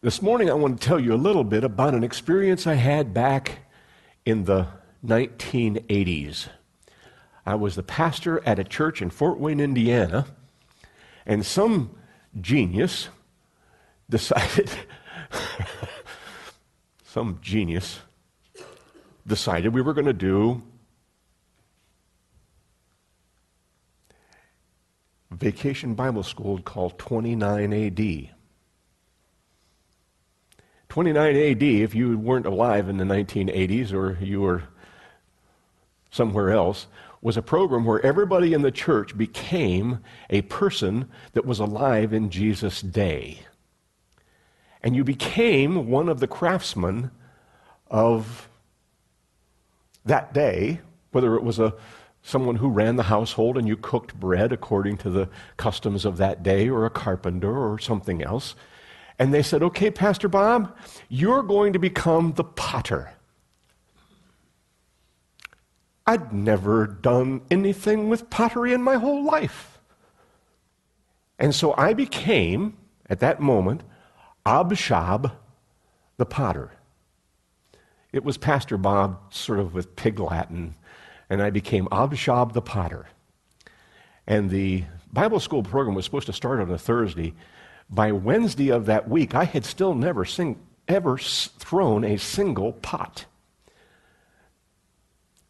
This morning I want to tell you a little bit about an experience I had back in the 1980s. I was the pastor at a church in Fort Wayne, Indiana, and some genius decided we were going to do vacation Bible school called 29 AD. 29 AD, if you weren't alive in the 1980s or you were somewhere else, was a program where everybody in the church became a person that was alive in Jesus' day. And you became one of the craftsmen of that day, whether it was someone who ran the household and you cooked bread according to the customs of that day, or a carpenter or something else. And they said, okay, Pastor Bob, you're going to become the potter. I'd never done anything with pottery in my whole life. And so I became, at that moment, Obshob the potter. It was Pastor Bob sort of with pig Latin, and I became Obshob the potter. And the Bible school program was supposed to start on a Thursday. By Wednesday of that week, I had still never ever thrown a single pot.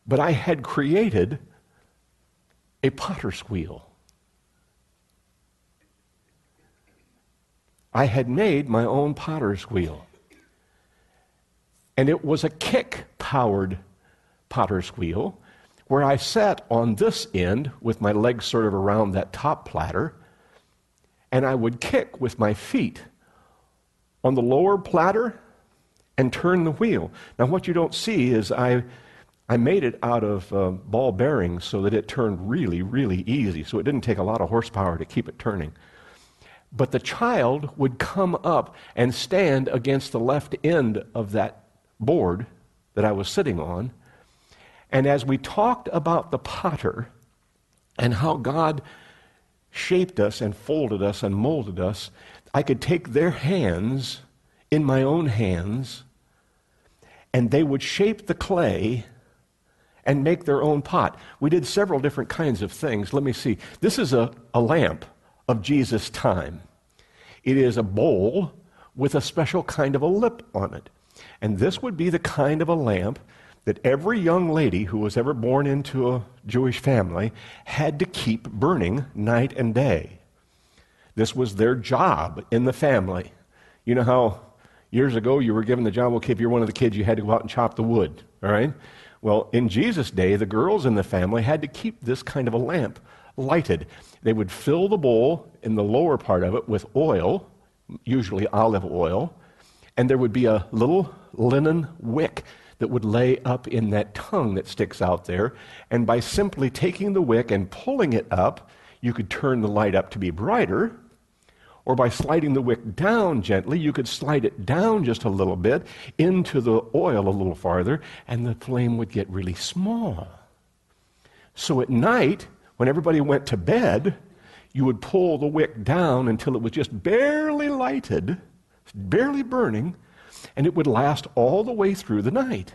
But I had created a potter's wheel. I had made my own potter's wheel. And it was a kick-powered potter's wheel where I sat on this end with my legs sort of around that top platter, and I would kick with my feet on the lower platter and turn the wheel. Now what you don't see is I made it out of ball bearings so that it turned really, really easy, so it didn't take a lot of horsepower to keep it turning. But the child would come up and stand against the left end of that board that I was sitting on, and as we talked about the potter and how God shaped us and folded us and molded us, I could take their hands in my own hands, and they would shape the clay and make their own pot. We did several different kinds of things. Let me see. This is a lamp of Jesus' time. It is a bowl with a special kind of a lip on it. And this would be the kind of a lamp that every young lady who was ever born into a Jewish family had to keep burning night and day. This was their job in the family. You know how years ago you were given the job, okay, if you're one of the kids, you had to go out and chop the wood, all right? Well, in Jesus' day, the girls in the family had to keep this kind of a lamp lighted. They would fill the bowl in the lower part of it with oil, usually olive oil, and there would be a little linen wick that would lay up in that tongue that sticks out there, and by simply taking the wick and pulling it up, you could turn the light up to be brighter, or by sliding the wick down gently, you could slide it down just a little bit into the oil a little farther, and the flame would get really small. So at night, when everybody went to bed, you would pull the wick down until it was just barely lighted, barely burning, and it would last all the way through the night.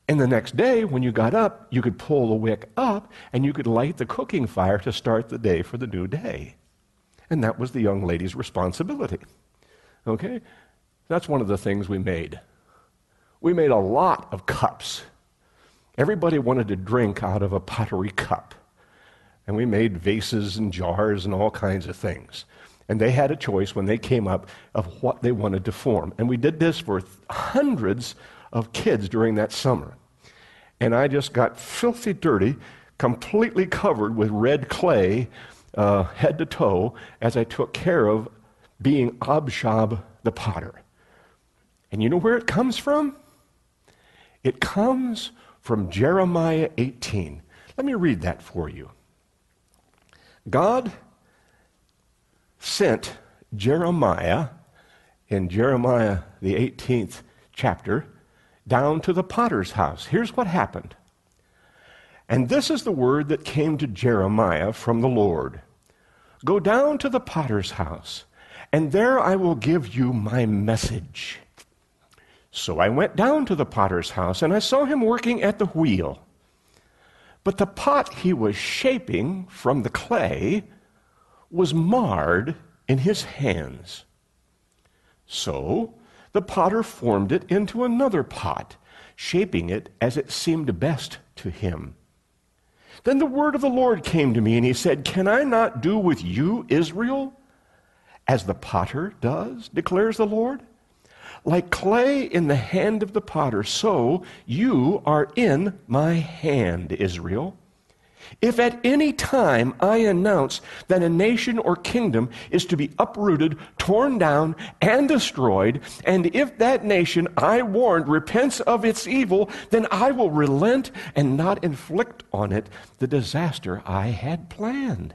And the next day, when you got up, you could pull the wick up, and you could light the cooking fire to start the day for the new day. And that was the young lady's responsibility. Okay? That's one of the things we made. We made a lot of cups. Everybody wanted to drink out of a pottery cup. And we made vases and jars and all kinds of things. And they had a choice when they came up of what they wanted to form. And we did this for hundreds of kids during that summer. And I just got filthy dirty, completely covered with red clay, head to toe, as I took care of being Obshob the potter. And you know where it comes from? It comes from Jeremiah 18. Let me read that for you. God sent Jeremiah in Jeremiah the 18th chapter down to the potter's house. Here's what happened. And this is the word that came to Jeremiah from the Lord. Go down to the potter's house and there I will give you my message." So I went down to the potter's house, and I saw him working at the wheel. But the pot he was shaping from the clay was marred in his hands. So the potter formed it into another pot, shaping it as it seemed best to him. Then the word of the Lord came to me, and he said, "Can I not do with you, Israel, as the potter does, declares the Lord? Like clay in the hand of the potter, so you are in my hand, Israel. If at any time I announce that a nation or kingdom is to be uprooted, torn down, and destroyed, and if that nation I warned repents of its evil, then I will relent and not inflict on it the disaster I had planned.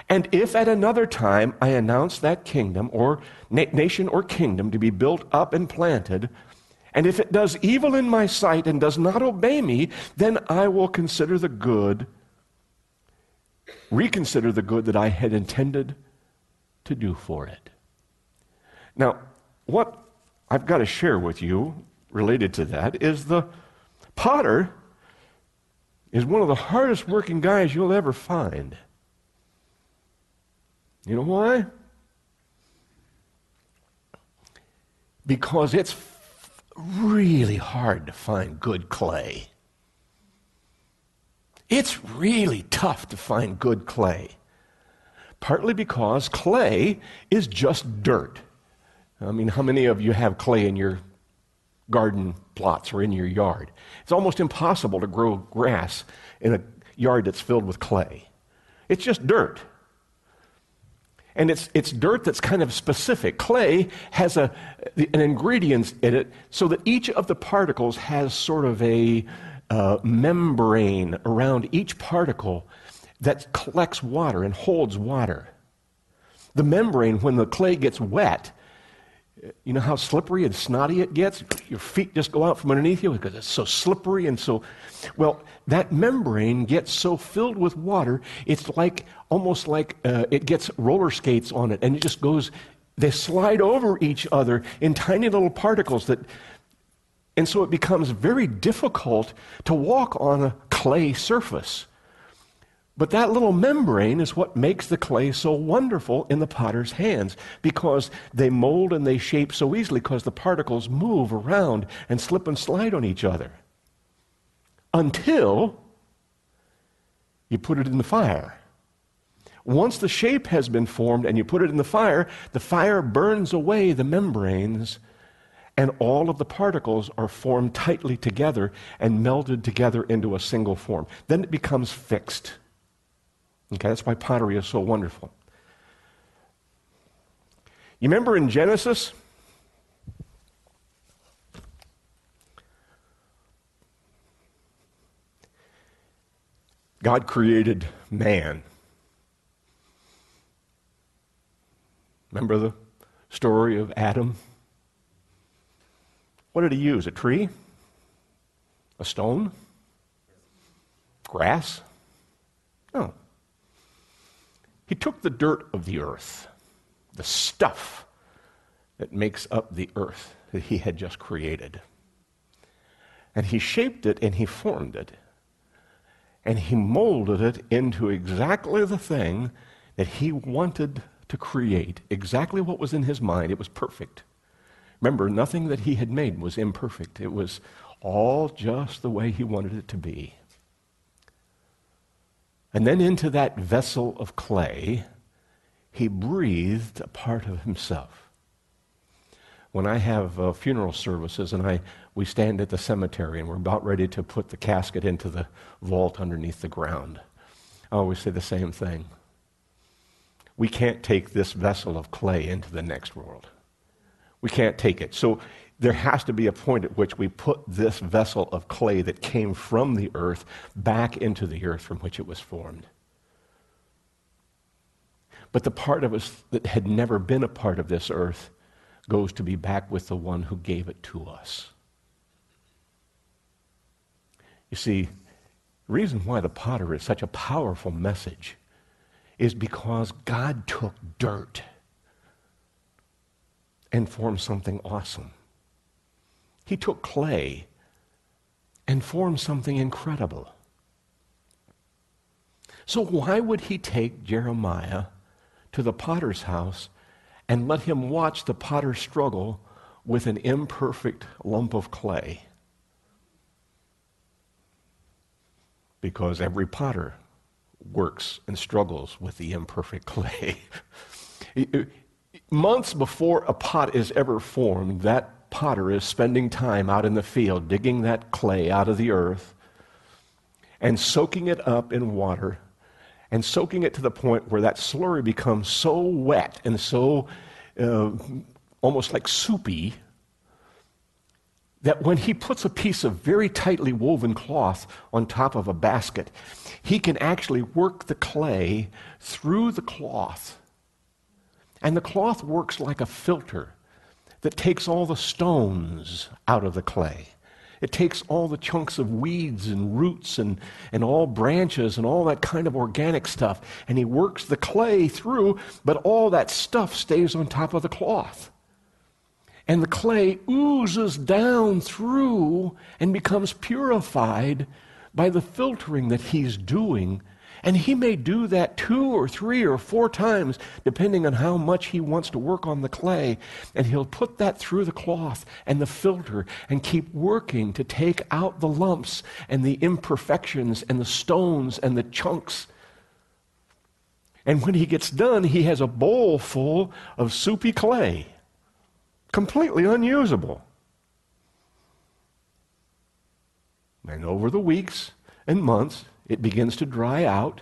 And if at another time I announce that kingdom or nation or kingdom to be built up and planted, and if it does evil in my sight and does not obey me, then I will reconsider the good that I had intended to do for it." Now, what I've got to share with you related to that is the potter is one of the hardest working guys you'll ever find. You know why? Because it's really hard to find good clay. It's really tough to find good clay. Partly because clay is just dirt. I mean, how many of you have clay in your garden plots or in your yard? It's almost impossible to grow grass in a yard that's filled with clay. It's just dirt. And it's dirt that's kind of specific. Clay has an ingredient in it so that each of the particles has sort of a membrane around each particle that collects water and holds water. The membrane, when the clay gets wet, you know how slippery and snotty it gets? Your feet just go out from underneath you because it's so slippery and so... Well, that membrane gets so filled with water, it's like almost like it gets roller skates on it, and it just goes... They slide over each other in tiny little particles that... And so it becomes very difficult to walk on a clay surface. But that little membrane is what makes the clay so wonderful in the potter's hands, because they mold and they shape so easily because the particles move around and slip and slide on each other. Until you put it in the fire. Once the shape has been formed and you put it in the fire burns away the membranes, and all of the particles are formed tightly together and melded together into a single form. Then it becomes fixed. Okay, that's why pottery is so wonderful. You remember in Genesis? God created man. Remember the story of Adam? What did he use? A tree? A stone? Grass? No. He took the dirt of the earth, the stuff that makes up the earth that he had just created. And he shaped it and he formed it. And he molded it into exactly the thing that he wanted to create, exactly what was in his mind. It was perfect. Remember, nothing that he had made was imperfect. It was all just the way he wanted it to be. And then into that vessel of clay, he breathed a part of himself. When I have funeral services and we stand at the cemetery and we're about ready to put the casket into the vault underneath the ground, I always say the same thing. We can't take this vessel of clay into the next world. We can't take it. So there has to be a point at which we put this vessel of clay that came from the earth back into the earth from which it was formed. But the part of us that had never been a part of this earth goes to be back with the one who gave it to us. You see, the reason why the potter is such a powerful message is because God took dirt and formed something awesome. He took clay and formed something incredible. So why would he take Jeremiah to the potter's house and let him watch the potter struggle with an imperfect lump of clay? Because every potter works and struggles with the imperfect clay. Months before a pot is ever formed, that potter is spending time out in the field digging that clay out of the earth and soaking it up in water and soaking it to the point where that slurry becomes so wet and so almost like soupy that when he puts a piece of very tightly woven cloth on top of a basket, he can actually work the clay through the cloth. And the cloth works like a filter that takes all the stones out of the clay. It takes all the chunks of weeds and roots and all branches and all that kind of organic stuff, and he works the clay through, but all that stuff stays on top of the cloth. And the clay oozes down through and becomes purified by the filtering that he's doing. And he may do that 2 or 3 or 4 times, depending on how much he wants to work on the clay. And he'll put that through the cloth and the filter and keep working to take out the lumps and the imperfections and the stones and the chunks. And when he gets done, he has a bowl full of soupy clay, completely unusable. And over the weeks and months, it begins to dry out,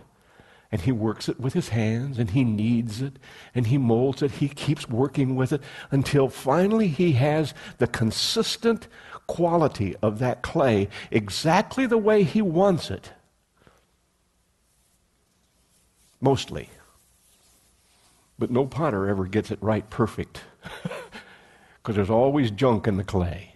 and he works it with his hands, and he kneads it, and he molds it. He keeps working with it until finally he has the consistent quality of that clay exactly the way he wants it. Mostly. But no potter ever gets it right perfect, because there's always junk in the clay.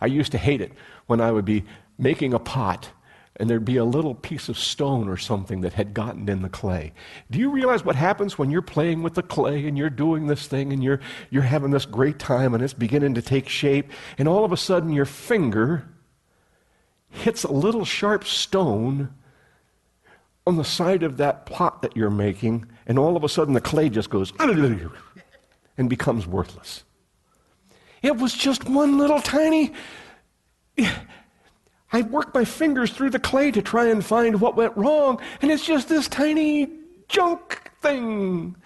I used to hate it when I would be making a pot and there'd be a little piece of stone or something that had gotten in the clay. Do you realize what happens when you're playing with the clay and you're doing this thing and you're having this great time and it's beginning to take shape, and all of a sudden your finger hits a little sharp stone on the side of that pot that you're making, and all of a sudden the clay just goes and becomes worthless. It was just one little tiny... I worked my fingers through the clay to try and find what went wrong, and it's just this tiny junk thing.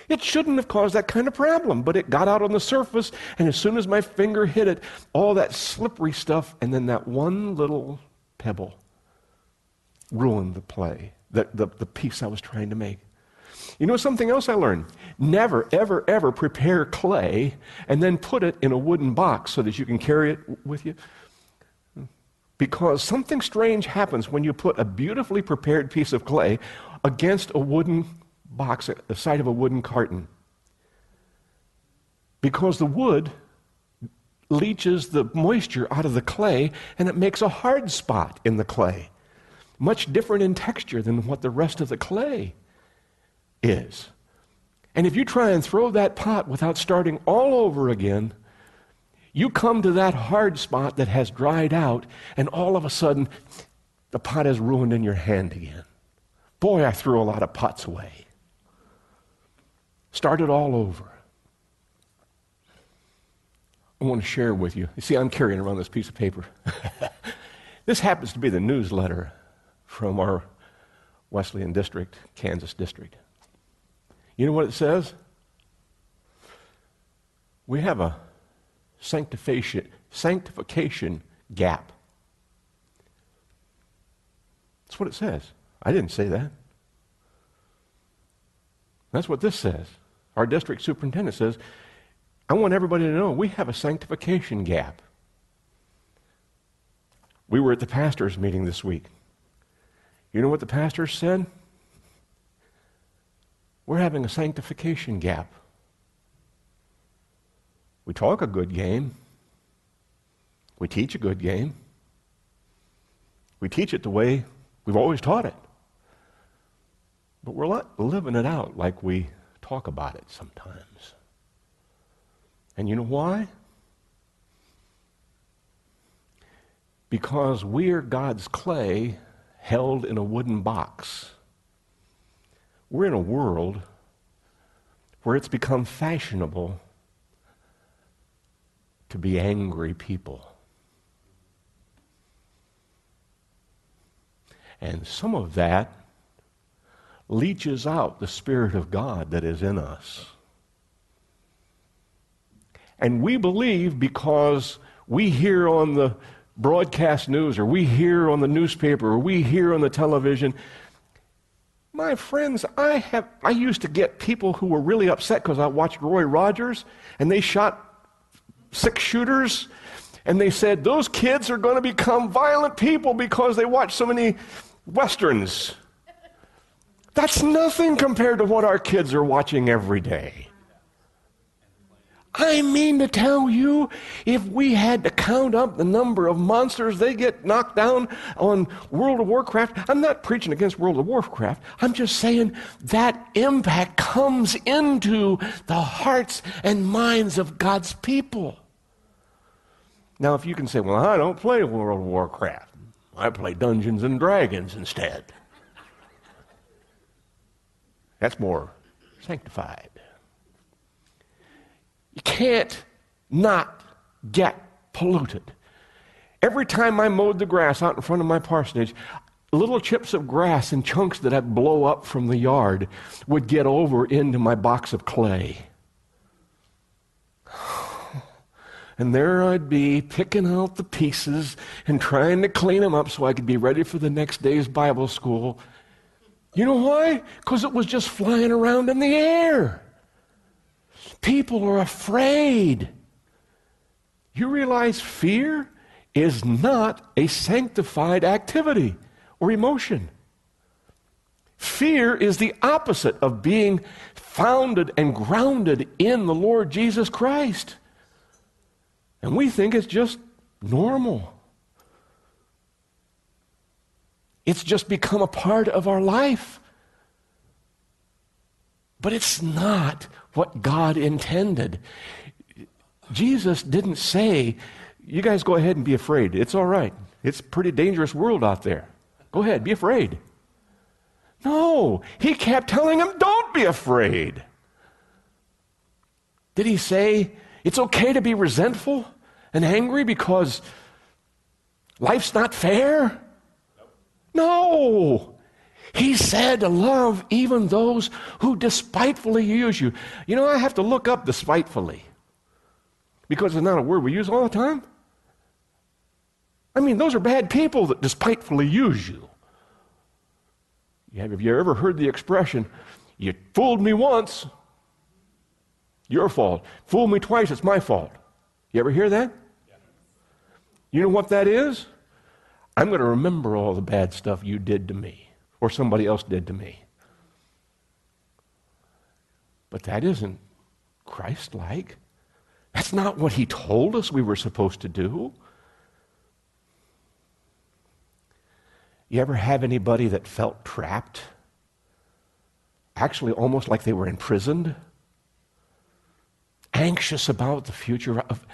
It shouldn't have caused that kind of problem, but it got out on the surface, and as soon as my finger hit it, all that slippery stuff, and then that one little pebble ruined the play, the piece I was trying to make. You know something else I learned? Never, ever, ever prepare clay and then put it in a wooden box so that you can carry it with you. Because something strange happens when you put a beautifully prepared piece of clay against a wooden box at the side of a wooden carton. Because the wood leaches the moisture out of the clay and it makes a hard spot in the clay. Much different in texture than what the rest of the clay is. And if you try and throw that pot without starting all over again, you come to that hard spot that has dried out, and all of a sudden, the pot is ruined in your hand again. Boy, I threw a lot of pots away. Start it all over. I want to share with you. You see, I'm carrying around this piece of paper. This happens to be the newsletter from our Wesleyan district, Kansas district. You know what it says? We have a sanctification gap. That's what it says. I didn't say that. That's what this says. Our district superintendent says, I want everybody to know we have a sanctification gap. We were at the pastor's meeting this week. You know what the pastor said? We're having a sanctification gap. We talk a good game. We teach a good game. We teach it the way we've always taught it. But we're not living it out like we talk about it sometimes. And you know why? Because we are God's clay held in a wooden box. We're in a world where it's become fashionable to be angry people. And some of that leaches out the Spirit of God that is in us. And we believe because we hear on the broadcast news, or we hear on the newspaper, or we hear on the television. My friends, I used to get people who were really upset because I watched Roy Rogers, and they shot 6 shooters, and they said, those kids are going to become violent people because they watch so many Westerns. That's nothing compared to what our kids are watching every day. I mean to tell you, if we had to count up the number of monsters they get knocked down on World of Warcraft, I'm not preaching against World of Warcraft. I'm just saying that impact comes into the hearts and minds of God's people. Now, if you can say, well, I don't play World of Warcraft. I play Dungeons and Dragons instead. That's more sanctified. You can't not get polluted. Every time I mowed the grass out in front of my parsonage, little chips of grass and chunks that I'd blow up from the yard would get over into my box of clay. And there I'd be picking out the pieces and trying to clean them up so I could be ready for the next day's Bible school. You know why? Because it was just flying around in the air. People are afraid. You realize fear is not a sanctified activity or emotion. Fear is the opposite of being founded and grounded in the Lord Jesus Christ. And we think it's just normal. It's just become a part of our life. But it's not what God intended. Jesus didn't say, you guys go ahead and be afraid. It's all right. It's a pretty dangerous world out there. Go ahead, be afraid. No, he kept telling them, don't be afraid. Did he say it's okay to be resentful and angry because life's not fair? No. He said to love even those who despitefully use you. You know, I have to look up despitefully because it's not a word we use all the time. I mean, those are bad people that despitefully use you. Have you ever heard the expression, you fooled me once, your fault. Fooled me twice, it's my fault. You ever hear that? Yeah. You know what that is? I'm going to remember all the bad stuff you did to me or somebody else did to me. But that isn't Christ-like. That's not what he told us we were supposed to do. You ever have anybody that felt trapped? Actually, almost like they were imprisoned? Anxious about the future, of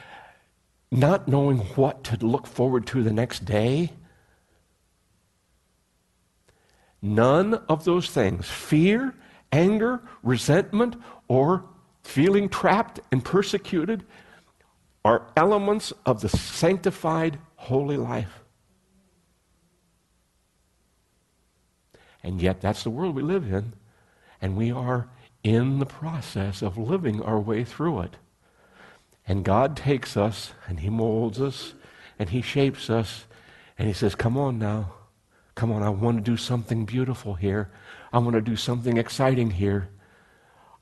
not knowing what to look forward to the next day? None of those things, fear, anger, resentment, or feeling trapped and persecuted, are elements of the sanctified, holy life. And yet that's the world we live in, and we are in the process of living our way through it. And God takes us, and he molds us, and he shapes us, and he says, come on now. Come on, I want to do something beautiful here. I want to do something exciting here.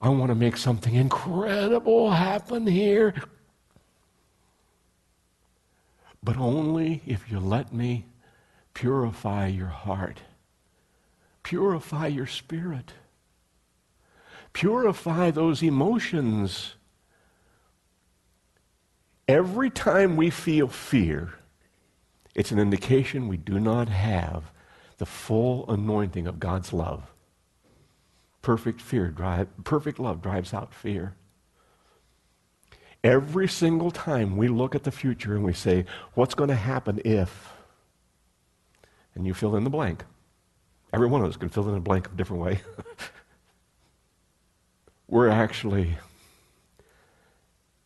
I want to make something incredible happen here. But only if you let me purify your heart. Purify your spirit. Purify those emotions. Every time we feel fear, it's an indication we do not have the full anointing of God's love. Perfect love drives out fear. Every single time we look at the future and we say, what's going to happen if? And you fill in the blank. Every one of us can fill in a blank a different way. We're actually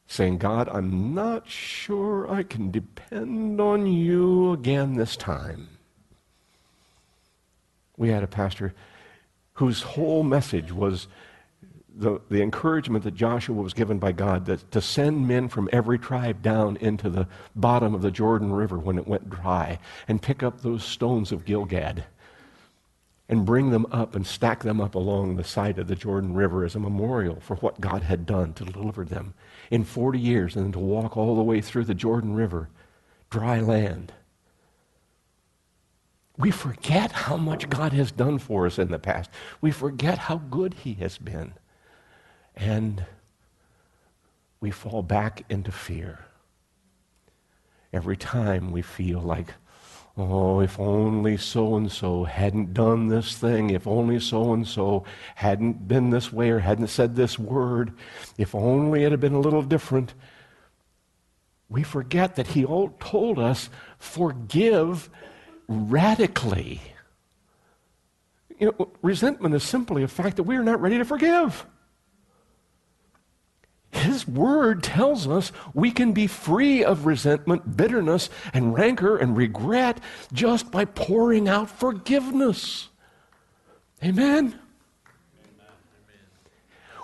saying, God, I'm not sure I can depend on you again this time. We had a pastor whose whole message was the encouragement that Joshua was given by God to send men from every tribe down into the bottom of the Jordan River when it went dry and pick up those stones of Gilgad and bring them up and stack them up along the side of the Jordan River as a memorial for what God had done to deliver them in 40 years, and then to walk all the way through the Jordan River, dry land. We forget how much God has done for us in the past. We forget how good he has been. And we fall back into fear. Every time we feel like, oh, if only so-and-so hadn't done this thing, if only so-and-so hadn't been this way or hadn't said this word, if only it had been a little different. We forget that he told us, forgive radically. You know, resentment is simply a fact that we are not ready to forgive. His word tells us we can be free of resentment, bitterness, and rancor and regret just by pouring out forgiveness. Amen?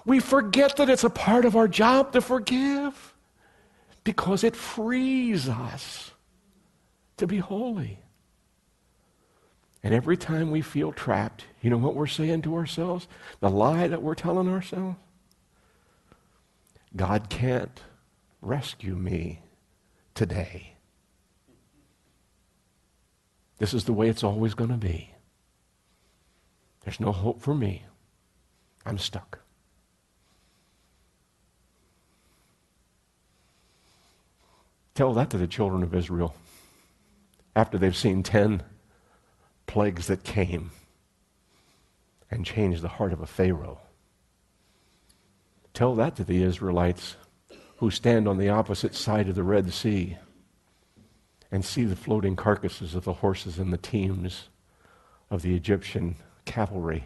We forget that it's a part of our job to forgive because it frees us to be holy. And every time we feel trapped, you know what we're saying to ourselves? The lie that we're telling ourselves? God can't rescue me today. This is the way it's always going to be. There's no hope for me. I'm stuck. Tell that to the children of Israel after they've seen 10 plagues that came and changed the heart of a Pharaoh. Tell that to the Israelites who stand on the opposite side of the Red Sea and see the floating carcasses of the horses and the teams of the Egyptian cavalry.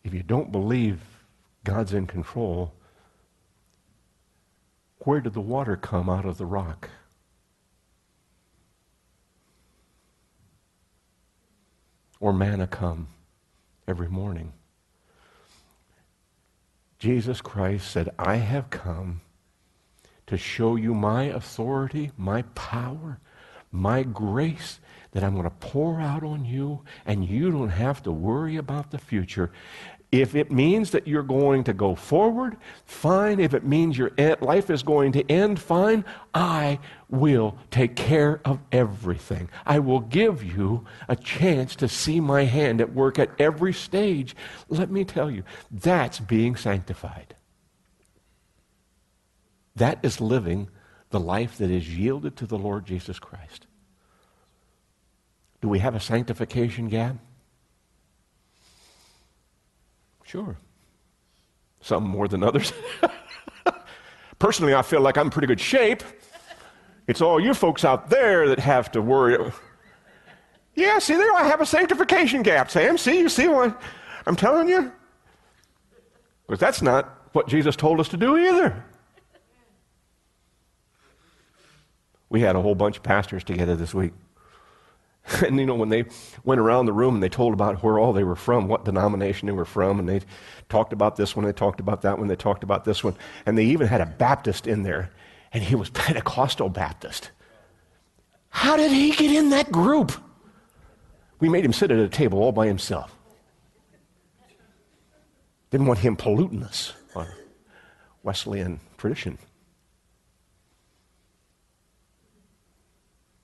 If you don't believe God's in control, where did the water come out of the rock? Or manna come every morning? Jesus Christ said, I have come to show you my authority, my power, my grace that I'm going to pour out on you, and you don't have to worry about the future. If it means that you're going to go forward, fine. If it means your life is going to end, fine. I will take care of everything. I will give you a chance to see my hand at work at every stage. Let me tell you, that's being sanctified. That is living the life that is yielded to the Lord Jesus Christ. Do we have a sanctification gap? Sure. Some more than others. Personally, I feel like I'm in pretty good shape. It's all you folks out there that have to worry. Yeah, see, there I have a sanctification gap, Sam. See, you see what I'm telling you? Because that's not what Jesus told us to do either. We had a whole bunch of pastors together this week. And, you know, when they went around the room and they told about where all they were from, what denomination they were from, and they talked about this one, they talked about that one, they talked about this one, and they even had a Baptist in there, and he was Pentecostal Baptist. How did he get in that group? We made him sit at a table all by himself. Didn't want him polluting us, our Wesleyan tradition.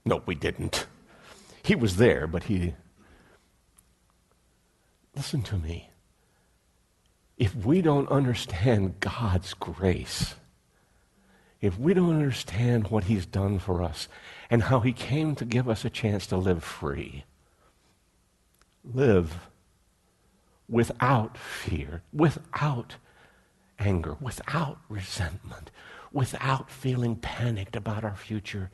No, we didn't. He was there, but he... Listen to me. If we don't understand God's grace, if we don't understand what he's done for us and how he came to give us a chance to live free, live without fear, without anger, without resentment, without feeling panicked about our future.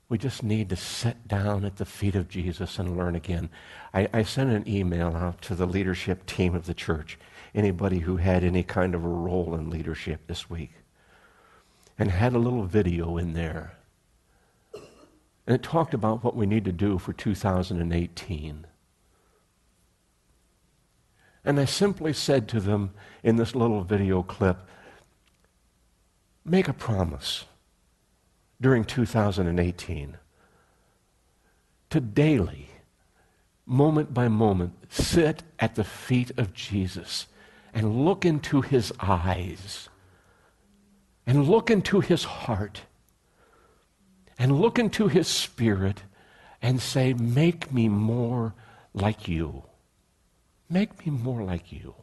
We just need to sit down at the feet of Jesus and learn again. I sent an email out to the leadership team of the church, anybody who had any kind of a role in leadership this week, and had a little video in there. And it talked about what we need to do for 2018. And I simply said to them in this little video clip, make a promise during 2018 to daily, moment by moment, sit at the feet of Jesus and look into his eyes and look into his heart and look into his spirit and say, make me more like you. Make me more like you.